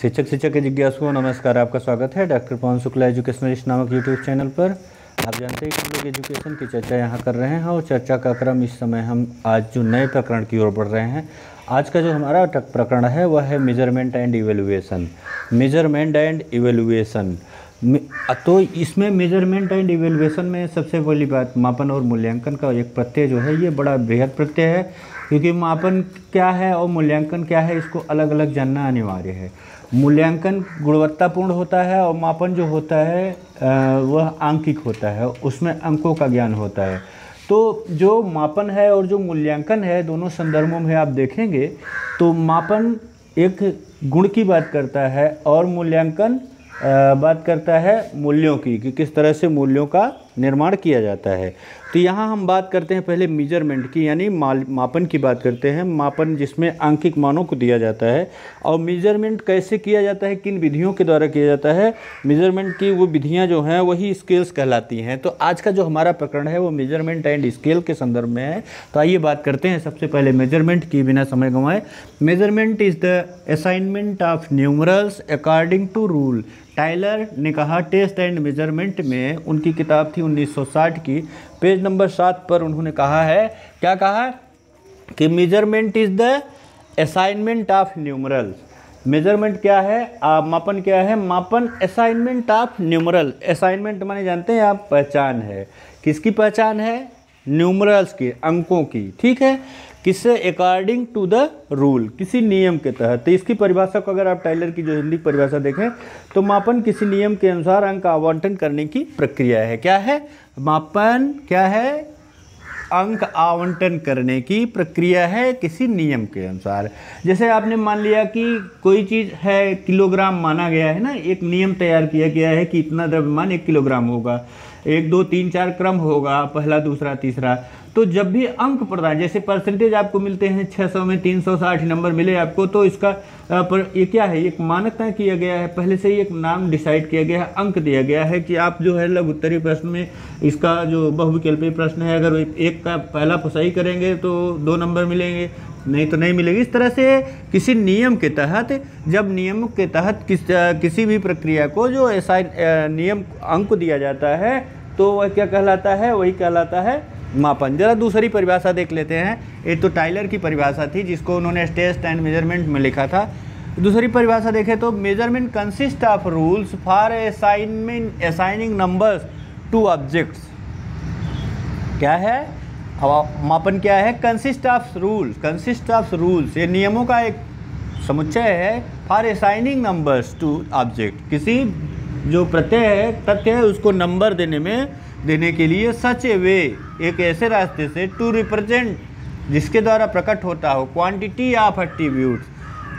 शिक्षक के जिज्ञासुओं नमस्कार। आपका स्वागत है डॉक्टर पवन शुक्ला एजुकेशनलिस्ट नामक यूट्यूब चैनल पर। आप जानते हैं कि हम लोग एजुकेशन की चर्चा यहाँ कर रहे हैं और चर्चा का क्रम इस समय हम आज जो नए प्रकरण की ओर बढ़ रहे हैं। आज का जो हमारा प्रकरण है वह है measurement and evaluation. Measurement and evaluation तो इसमें मेजरमेंट एंड इवेल्युएशन में सबसे पहली बात मापन और मूल्यांकन का एक प्रत्यय जो है ये बड़ा बृहद प्रत्यय है, क्योंकि मापन क्या है और मूल्यांकन क्या है इसको अलग अलग जानना अनिवार्य है। मूल्यांकन गुणवत्तापूर्ण होता है और मापन जो होता है वह आंकिक होता है, उसमें अंकों का ज्ञान होता है। तो जो मापन है और जो मूल्यांकन है दोनों संदर्भों में आप देखेंगे तो मापन एक गुण की बात करता है और मूल्यांकन बात करता है मूल्यों की, कि किस तरह से मूल्यों का निर्माण किया जाता है। तो यहाँ हम बात करते हैं पहले मेजरमेंट की, यानी मापन की बात करते हैं। मापन जिसमें आंकिक मानों को दिया जाता है। और मेजरमेंट कैसे किया जाता है, किन विधियों के द्वारा किया जाता है। मेजरमेंट की वो विधियाँ जो हैं वही स्केल्स कहलाती हैं। तो आज का जो हमारा प्रकरण है वो मेजरमेंट एंड स्केल के संदर्भ में है। तो आइए बात करते हैं सबसे पहले मेजरमेंट की, बिना समय गंवाए। Measurement is the assignment of numerals according to rule. Tyler ने कहा टेस्ट एंड मेजरमेंट में, उनकी किताब थी 1960 की, पेज नंबर 7 पर उन्होंने कहा है, क्या कहा कि measurement is the assignment of numerals. Measurement क्या है, मापन क्या है, मापन असाइनमेंट ऑफ न्यूमरल। असाइनमेंट माने जानते हैं आप, पहचान है। किसकी पहचान है, न्यूमरल्स की, अंकों की, ठीक है। किससे, अकॉर्डिंग टू द रूल, किसी नियम के तहत। तो इसकी परिभाषा को अगर आप टाइलर की जो हिंदी परिभाषा देखें तो मापन किसी नियम के अनुसार अंक आवंटन करने की प्रक्रिया है। क्या है, मापन क्या है, अंक आवंटन करने की प्रक्रिया है किसी नियम के अनुसार। जैसे आपने मान लिया कि कोई चीज़ है, किलोग्राम माना गया है ना, एक नियम तैयार किया गया है कि इतना द्रव्यमान 1 किलोग्राम होगा, 1 2 3 4 क्रम होगा, पहला दूसरा तीसरा। तो जब भी अंक प्रदान, जैसे परसेंटेज आपको मिलते हैं 600 में 360 नंबर मिले आपको, तो इसका पर ये क्या है, एक मानक तय किया गया है, पहले से ही एक नाम डिसाइड किया गया है, अंक दिया गया है कि आप जो है लघु उत्तरीय प्रश्न में इसका जो बहुविकल्पीय प्रश्न है, अगर एक का पहला सही करेंगे तो 2 नंबर मिलेंगे, नहीं तो नहीं मिलेगी। इस तरह से किसी नियम के तहत, जब नियम के तहत किसी भी प्रक्रिया को जो ऐसा नियम अंक दिया जाता है तो वह क्या कहलाता है, वही कहलाता है मापन। जरा दूसरी परिभाषा देख लेते हैं। ये तो टाइलर की परिभाषा थी जिसको उन्होंने टेस्ट एंड मेजरमेंट में लिखा था। दूसरी परिभाषा देखें तो measurement consist of rules for assigning numbers to objects. क्या है, मापन क्या है, consist of rules, consist of rules, ये नियमों का एक समुच्चय है। For assigning numbers to object, किसी जो प्रत्यय है, तथ्य है, उसको नंबर देने के लिए सच ए वे, एक ऐसे रास्ते से, टू रिप्रेजेंट, जिसके द्वारा प्रकट होता हो, क्वांटिटी ऑफ एट्रीब्यूट्स,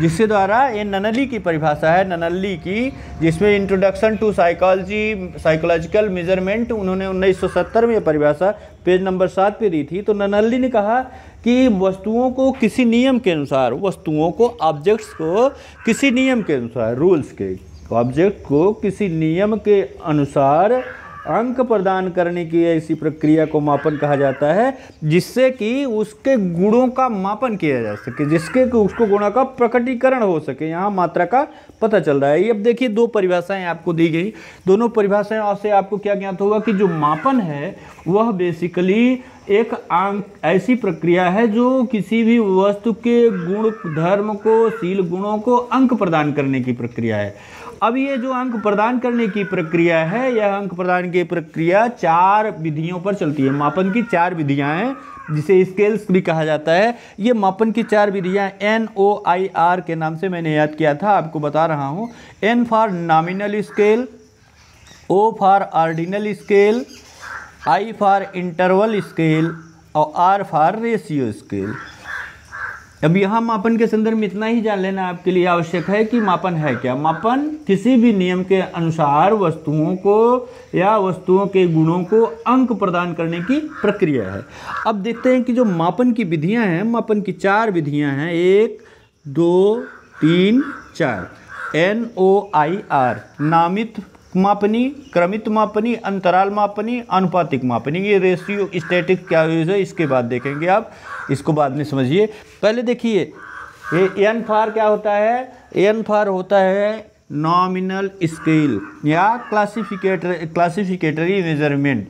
जिसके द्वारा, ये ननली की परिभाषा है, ननली की, जिसमें इंट्रोडक्शन टू साइकोलॉजिकल मेजरमेंट उन्होंने 1970 में ये परिभाषा पेज नंबर 7 पे दी थी। तो ननली ने कहा कि वस्तुओं को किसी नियम के अनुसार, वस्तुओं को, ऑब्जेक्ट्स को किसी नियम के अनुसार, रूल्स के, ऑब्जेक्ट को किसी नियम के अनुसार अंक प्रदान करने की ऐसी प्रक्रिया को मापन कहा जाता है, जिससे कि उसके गुणों का मापन किया जा सके, जिसके उसको गुणों का प्रकटीकरण हो सके। यहाँ मात्रा का पता चल रहा है। ये अब देखिए 2 परिभाषाएं आपको दी गई, दोनों परिभाषाएं से आपको क्या ज्ञात होगा कि जो मापन है वह बेसिकली एक अंक ऐसी प्रक्रिया है जो किसी भी वस्तु के गुण धर्म को, शील गुणों को अंक प्रदान करने की प्रक्रिया है। अब ये जो अंक प्रदान करने की प्रक्रिया है, यह अंक प्रदान की प्रक्रिया 4 विधियों पर चलती है। मापन की 4 विधियां हैं, जिसे स्केल्स भी कहा जाता है। ये मापन की 4 विधियां NOIR के नाम से मैंने याद किया था, आपको बता रहा हूँ। N for nominal scale, O for ordinal scale, I for interval scale और R फॉर रेशियो स्केल। अब यहाँ मापन के संदर्भ में इतना ही जान लेना आपके लिए आवश्यक है कि मापन है क्या। मापन किसी भी नियम के अनुसार वस्तुओं को या वस्तुओं के गुणों को अंक प्रदान करने की प्रक्रिया है। अब देखते हैं कि जो मापन की विधियाँ हैं, मापन की 4 विधियाँ हैं, 1 2 3 4। NOIR, नामित मापनी, क्रमित मापनी, अंतराल मापनी, अनुपातिक मापनी। ये रेशियो स्टैटिक क्या है इसके बाद देखेंगे आप, इसको बाद में समझिए। पहले देखिए ये एन फॉर क्या होता है, एन फॉर होता है नॉमिनल स्केल या क्लासिफिकेटरी मेजरमेंट।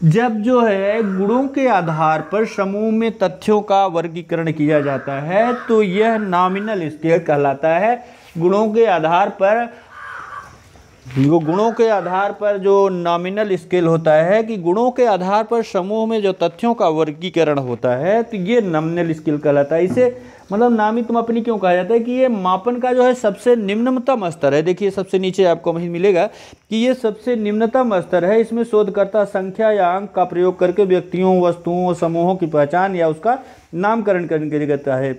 जब जो है गुणों के आधार पर समूह में तथ्यों का वर्गीकरण किया जाता है तो यह नॉमिनल स्केल कहलाता है। गुणों के आधार पर जो नॉमिनल स्केल होता है कि गुणों के आधार पर समूह में जो तथ्यों का वर्गीकरण होता है तो ये नॉमिनल स्केल कहलाता है। इसे मतलब नामित मापनी क्यों कहा जाता है कि ये मापन का जो है सबसे निम्नतम स्तर है। देखिए सबसे नीचे आपको वहीं मिलेगा कि ये सबसे निम्नतम स्तर है। इसमें शोधकर्ता संख्या या अंक का प्रयोग करके व्यक्तियों, वस्तुओं, समूहों की पहचान या उसका नामकरण करने करता है।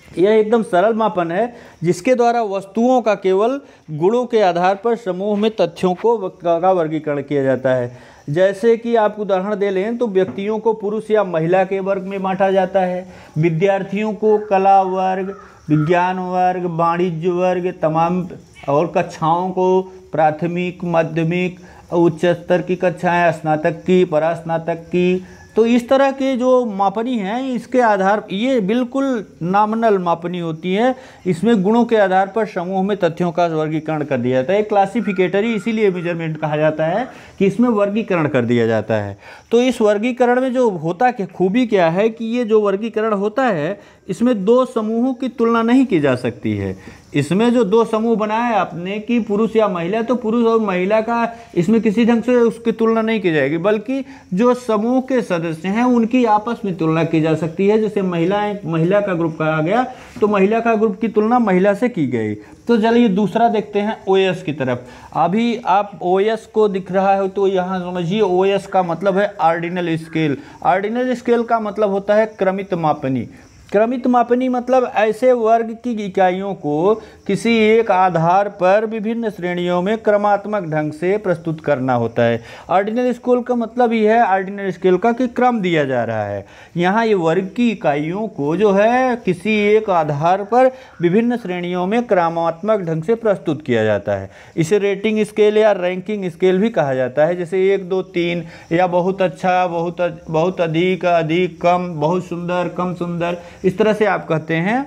यह एकदम सरल मापन है जिसके द्वारा वस्तुओं का केवल गुणों के आधार पर समूह में तथ्यों का वर्गीकरण किया जाता है। जैसे कि आप उदाहरण दे लें तो व्यक्तियों को पुरुष या महिला के वर्ग में बांटा जाता है, विद्यार्थियों को कला वर्ग, विज्ञान वर्ग, वाणिज्य वर्ग, तमाम और कक्षाओं को प्राथमिक, माध्यमिक, उच्च स्तर की कक्षाएं, स्नातक की, परास्नातक की। तो इस तरह के जो मापनी हैं इसके आधार ये बिल्कुल नॉमिनल मापनी होती है। इसमें गुणों के आधार पर समूह में तथ्यों का वर्गीकरण कर दिया जाता है। क्लासिफिकेटरी इसीलिए मेजरमेंट कहा जाता है कि इसमें वर्गीकरण कर दिया जाता है। तो इस वर्गीकरण में जो होता क्या खूबी क्या है कि ये जो वर्गीकरण होता है इसमें दो समूहों की तुलना नहीं की जा सकती है। इसमें जो दो समूह बनाया आपने कि पुरुष या महिला, तो पुरुष और महिला का इसमें किसी ढंग से उसकी तुलना नहीं की जाएगी, बल्कि जो समूह के सदस्य हैं उनकी आपस में तुलना की जा सकती है। जैसे महिला का ग्रुप कहा गया तो महिला का ग्रुप की तुलना महिला से की गई। तो चलिए दूसरा देखते हैं ओएस की तरफ। अभी आप ओएस को दिख रहा है तो यहाँ समझिए ओएस का मतलब है ऑर्डिनल स्केल। ऑर्डिनल स्केल का मतलब होता है क्रमित मापनी। क्रमित मापनी मतलब ऐसे वर्ग की इकाइयों को किसी एक आधार पर विभिन्न श्रेणियों में क्रमात्मक ढंग से प्रस्तुत करना होता है। ऑर्डिनल स्केल का मतलब ही है ऑर्डिनल स्केल का कि क्रम दिया जा रहा है। यहाँ ये वर्ग की इकाइयों को जो है किसी एक आधार पर विभिन्न श्रेणियों में क्रमात्मक ढंग से प्रस्तुत किया जाता है। इसे रेटिंग स्केल या रैंकिंग स्केल भी कहा जाता है। जैसे 1, 2, 3 या बहुत अच्छा, बहुत अधिक, अधिक, कम, बहुत सुंदर, कम सुंदर, इस तरह से आप कहते हैं।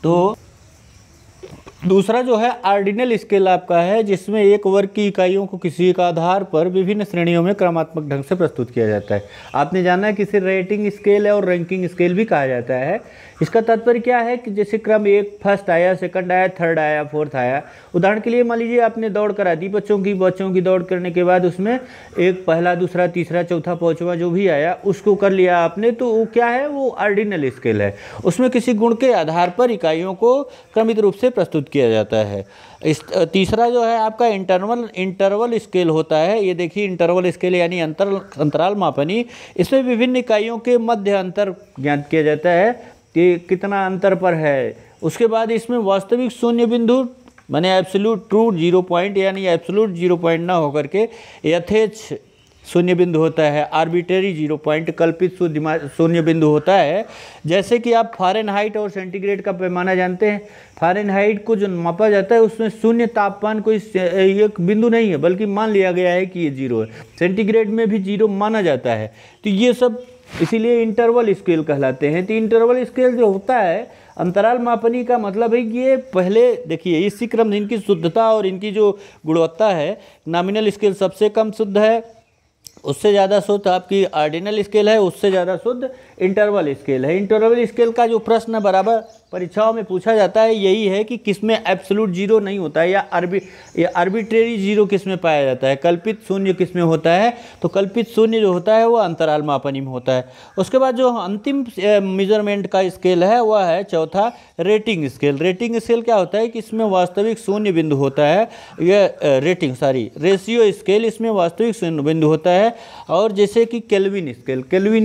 तो दूसरा जो है ऑर्डिनल स्केल आपका है जिसमें एक वर्ग की इकाइयों को किसी एक आधार पर विभिन्न श्रेणियों में क्रमात्मक ढंग से प्रस्तुत किया जाता है। आपने जाना है कि इसे रेटिंग स्केल है और रैंकिंग स्केल भी कहा जाता है। इसका तात्पर्य क्या है कि जैसे क्रम 1 फर्स्ट आया, सेकंड आया, थर्ड आया, फोर्थ आया। उदाहरण के लिए मान लीजिए आपने दौड़ करा दी बच्चों की दौड़ करने के बाद उसमें एक पहला, दूसरा, तीसरा, चौथा, पांचवा जो भी आया उसको कर लिया आपने, तो वो क्या है, वो ऑर्डिनल स्केल है। उसमें किसी गुण के आधार पर इकाइयों को क्रमित रूप से प्रस्तुत किया जाता है। इस तीसरा जो है आपका इंटरवल स्केल होता है। ये देखिए इंटरवल स्केल यानी अंतराल मापनी। इसमें विभिन्न इकाइयों के मध्य अंतर ज्ञात किया जाता है कि कितना अंतर पर है। उसके बाद इसमें वास्तविक शून्य बिंदु माने एब्सोल्यूट ट्रू 0 पॉइंट यानी एब्सोल्यूट 0 पॉइंट ना होकर के यथेच्छ शून्य बिंदु होता है। आर्बिट्रेरी 0 पॉइंट कल्पित शून्य बिंदु होता है। जैसे कि आप फ़ारेनहाइट और सेंटीग्रेड का पैमाना जानते हैं। फ़ारेनहाइट को जो मापा जाता है उसमें शून्य तापमान कोई एक बिंदु नहीं है, बल्कि मान लिया गया है कि ये 0 है। सेंटीग्रेड में भी 0 माना जाता है। तो ये सब इसीलिए इंटरवल स्केल कहलाते हैं। तो इंटरवल स्केल जो होता है अंतराल मापनी का मतलब है कि ये पहले देखिए इसी क्रम इनकी शुद्धता और इनकी जो गुणवत्ता है, नॉमिनल स्केल सबसे कम शुद्ध है, उससे ज़्यादा शुद्ध आपकी ऑर्डिनल स्केल है, उससे ज़्यादा शुद्ध इंटरवल स्केल है। इंटरवल स्केल का जो प्रश्न बराबर परीक्षाओं में पूछा जाता है यही है कि किसमें एब्सोल्यूट 0 नहीं होता है या आर्बिट्रेरी 0 किसमें पाया जाता है, कल्पित शून्य किसमें होता है। तो कल्पित शून्य जो होता है वो अंतराल मापनी में होता है। उसके बाद जो अंतिम मेजरमेंट का स्केल है वह है चौथा रेटिंग स्केल। रेटिंग स्केल क्या होता है कि इसमें वास्तविक शून्य बिंदु होता है। यह रेशियो स्केल, इसमें वास्तविक शून्य बिंदु होता है। और जैसे कि केल्विन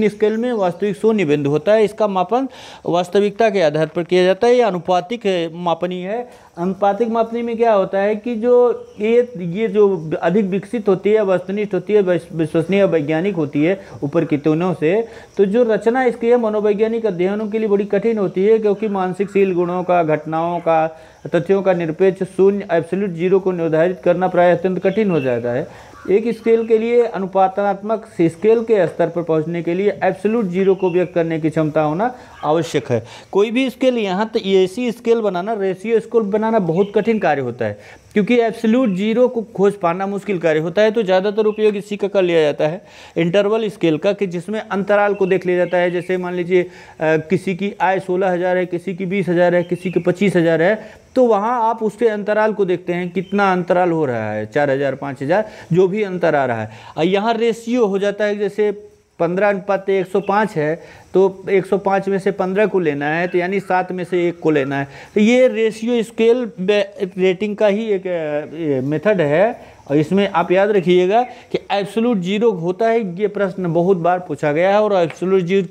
स्केल में वास्तविक शून्य बिंदु होता है। इसका मापन वास्तविकता के आधार पर किया जाता है। ये अनुपातिक मापनी है। अनुपातिक मापनी में क्या होता है कि जो ये जो अधिक विकसित होती है, वस्तुनिष्ठ होती है, विश्वसनीय वैज्ञानिक होती है ऊपर की तुलनाओं से, तो जो रचना इसकी है मनोवैज्ञानिक अध्ययनों के लिए बड़ी कठिन होती है, क्योंकि मानसिकशील गुणों का, घटनाओं का, तथ्यों का निरपेक्ष शून्य एब्सोल्यूट 0 को निर्धारित करना प्राय अत्यंत कठिन हो जाता है। एक स्केल के लिए अनुपातात्मक स्केल के स्तर पर पहुंचने के लिए एब्सोल्यूट जीरो को व्यक्त करने की क्षमता होना आवश्यक है। कोई भी स्केल यहाँ तक ऐसी स्केल बनाना, रेशियो स्केल बनाना बहुत कठिन कार्य होता है, क्योंकि एब्सोल्यूट जीरो को खोज पाना मुश्किल कार्य होता है। तो ज़्यादातर उपयोग इसी का कर लिया जाता है इंटरवल स्केल का, कि जिसमें अंतराल को देख लिया जाता है। जैसे मान लीजिए किसी की आय 16,000 है, किसी की 20,000 है, किसी की 25,000 है, तो वहाँ आप उसके अंतराल को देखते हैं, कितना अंतराल हो रहा है, 4,000, 5,000, जो भी अंतर आ रहा है। और यहाँ रेशियो हो जाता है, जैसे 15:105 है, तो 105 में से 15 को लेना है, तो यानी 7 में से 1 को लेना है। तो ये रेशियो स्केल रेटिंग का ही एक मेथड है। और इसमें आप याद रखिएगा कि एब्सोल्यूट जीरो होता है, ये प्रश्न बहुत बार पूछा गया है। और एब्सोल्यूट जीरो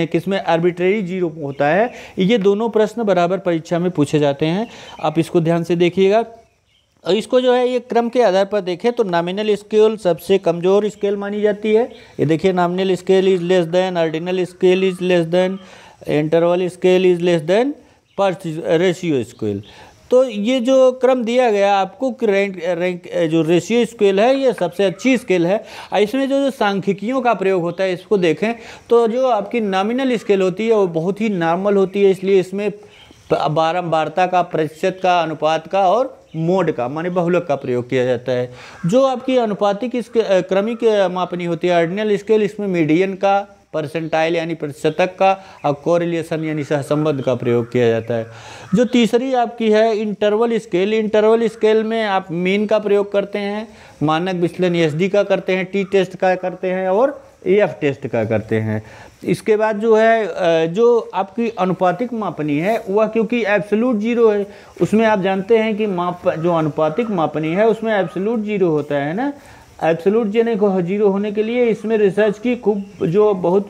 किसमें आर्बिट्रेरी जीरो होता है। ये दोनों प्रश्न बराबर परीक्षा में पूछे जाते हैं, आप इसको ध्यान से देखिएगा। और इसको जो है ये क्रम के आधार पर देखें तो नॉमिनल स्केल सबसे कमज़ोर स्केल मानी जाती है। ये देखिए, nominal scale is less than, ordinal scale is less than, interval scale is less than पर रेशियो स्केल। तो ये जो क्रम दिया गया आपको कि रैंक जो रेशियो स्केल है ये सबसे अच्छी स्केल है। और इसमें जो सांख्यिकियों का प्रयोग होता है, इसको देखें तो जो आपकी नॉमिनल स्केल होती है वो बहुत ही नॉर्मल होती है, इसलिए इसमें बारंबारता का, प्रतिशत का, अनुपात का और मोड का माने बहुलक का प्रयोग किया जाता है। जो आपकी अनुपातिक क्रमिक मापनी होती है ऑर्डिनल स्केल, इसमें मीडियन का, परसेंटाइल यानी प्रतिशतक का और कोरिलेशन यानी सहसंबंध का प्रयोग किया जाता है। जो तीसरी आपकी है इंटरवल स्केल, इंटरवल स्केल में आप मीन का प्रयोग करते हैं, मानक विचलन एसडी का करते हैं, टी टेस्ट का करते हैं और एफ टेस्ट का करते हैं। इसके बाद जो है जो आपकी अनुपातिक मापनी है वह क्योंकि एब्सोल्यूट जीरो है, उसमें आप जानते हैं कि जो अनुपातिक मापनी है उसमें एब्सोल्यूट जीरो होता है ना। एब्सोल्यूट जीरो होने के लिए इसमें रिसर्च की खूब जो बहुत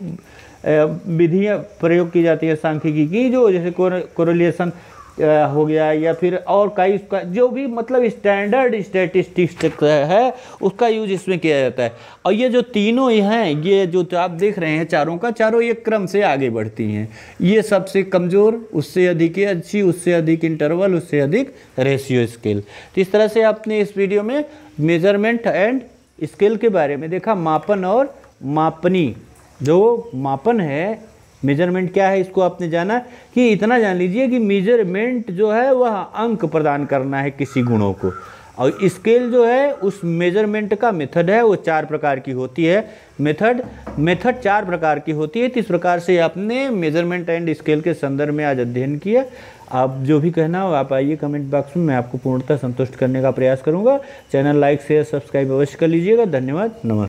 विधियाँ प्रयोग की जाती है सांख्यिकी की, जो जैसे कोरिलेशन हो गया या फिर और कई उसका जो भी मतलब स्टैंडर्ड स्टैटिस्टिक्स है उसका यूज इसमें किया जाता है। और ये जो तीनों हैं, ये जो आप देख रहे हैं चारों का चारों एक क्रम से आगे बढ़ती हैं। ये सबसे कमज़ोर, उससे अधिक अच्छी, उससे अधिक इंटरवल, उससे अधिक रेशियो स्केल। तो इस तरह से आपने इस वीडियो में मेजरमेंट एंड स्केल के बारे में देखा, मापन और मापनी। जो मापन है, मेजरमेंट क्या है, इसको आपने जाना कि इतना जान लीजिए कि मेजरमेंट जो है वह अंक प्रदान करना है किसी गुणों को, और स्केल जो है उस मेजरमेंट का मेथड है वो 4 प्रकार की होती है। मेथड 4 प्रकार की होती है। तो इस प्रकार से आपने मेजरमेंट एंड स्केल के संदर्भ में आज अध्ययन किया। आप जो भी कहना हो आप आइए कमेंट बॉक्स में, मैं आपको पूर्णतः संतुष्ट करने का प्रयास करूंगा। चैनल लाइक शेयर सब्सक्राइब अवश्य कर लीजिएगा। धन्यवाद, नमस्कार।